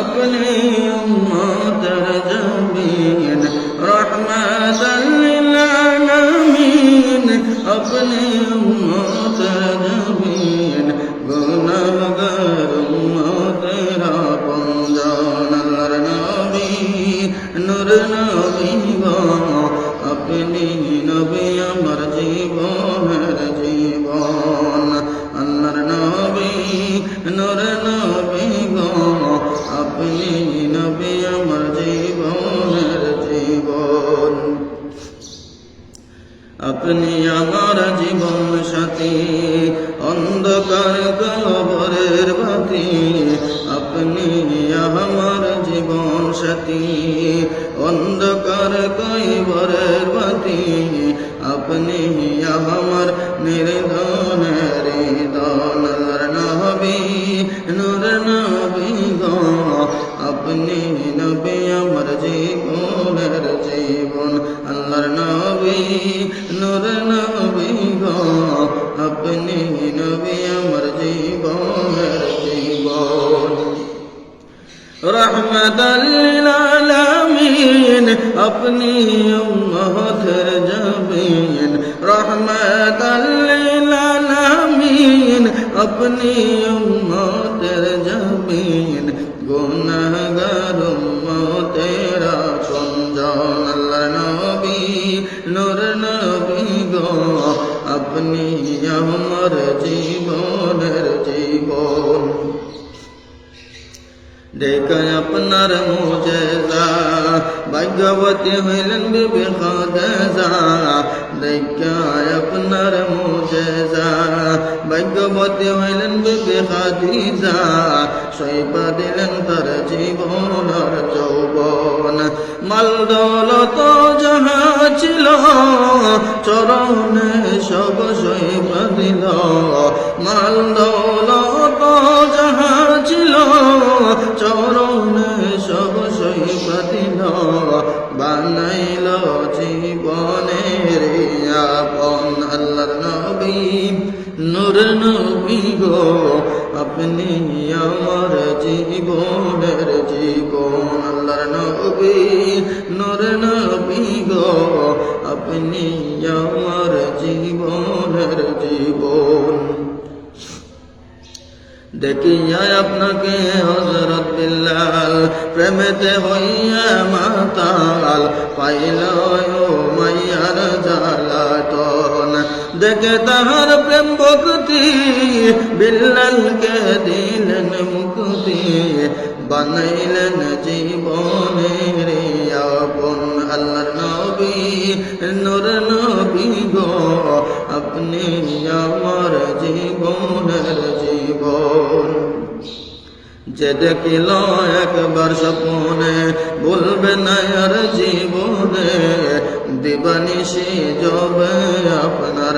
अपनी उम्मत जमीन रहमतल लिल आलमीन अपनी उम्मत जमीन गुनाहगार उम्मत तेरा पंजान अल्लाहर नबी नूर नबी गो अपनी नबी अमर जीवনের জীবন अल्लाहर नबी नूर नबी गो अपनी नबी अमर जीवনের জীবন अपनी আমার জীবন সাথী অন্ধকার কবরের বাতি আপনি আমার জীবন সাথী অন্ধকার কবরের বাতি আপনি আমার নির্ধনের দান আল্লাহর নবী নূর নবী গো আপনি নবী আমার জীবনের জীবন আল্লাহর নবী নূর নবী গো আপনি নবী আমার জীবনের জীবন रहमतल लिल आलमीन अपनी उम्मतेर जमीन रहमतल लिल आलमीन अपनी उम्मतेर जमीन गुनाहगार उम्मतेरा पंजान अल्लाहर नबी नूर नबी गो अपनी আমার জীবনের জীবন देखा अपनार मुजेजा भाग्यवती हইলেন বিবি খাদিজা देखा अपनार मुजेजा भाग्यवती हইলেন বিবি খাদিজা সইবা দিলেন তার জীবন আর যৌবন মাল দৌলত যাহা ছিল চরণে সব সইবা দিল মাল দৌলত যাহা ছিল চরণে সব সইবা দিল বানাইল জীবনের আপন আল্লাহর নবী নূর নবী গো আপনি আমার জীবনের জীবন আল্লাহর নবী নূর নবী গো আপনি আমার জীবনের জীবন দেখিয়া আপনাকে হযরত বিল্লাল প্রেমেতে হইয়া মাতাল পাইল ও মাইয়ার জ্বালাতন দেখে তাহার প্রেম ভক্তি বিল্লালকে দিলেন মুক্তি বানাইলেন জীবনের আপন আল্লাহর নবী নূর নবী গো আপনি আমার জীবনের জীবন যে দেখিল একবার স্বপ্নে বলবে না আর জীবনে দিবানিশি জবে আপনার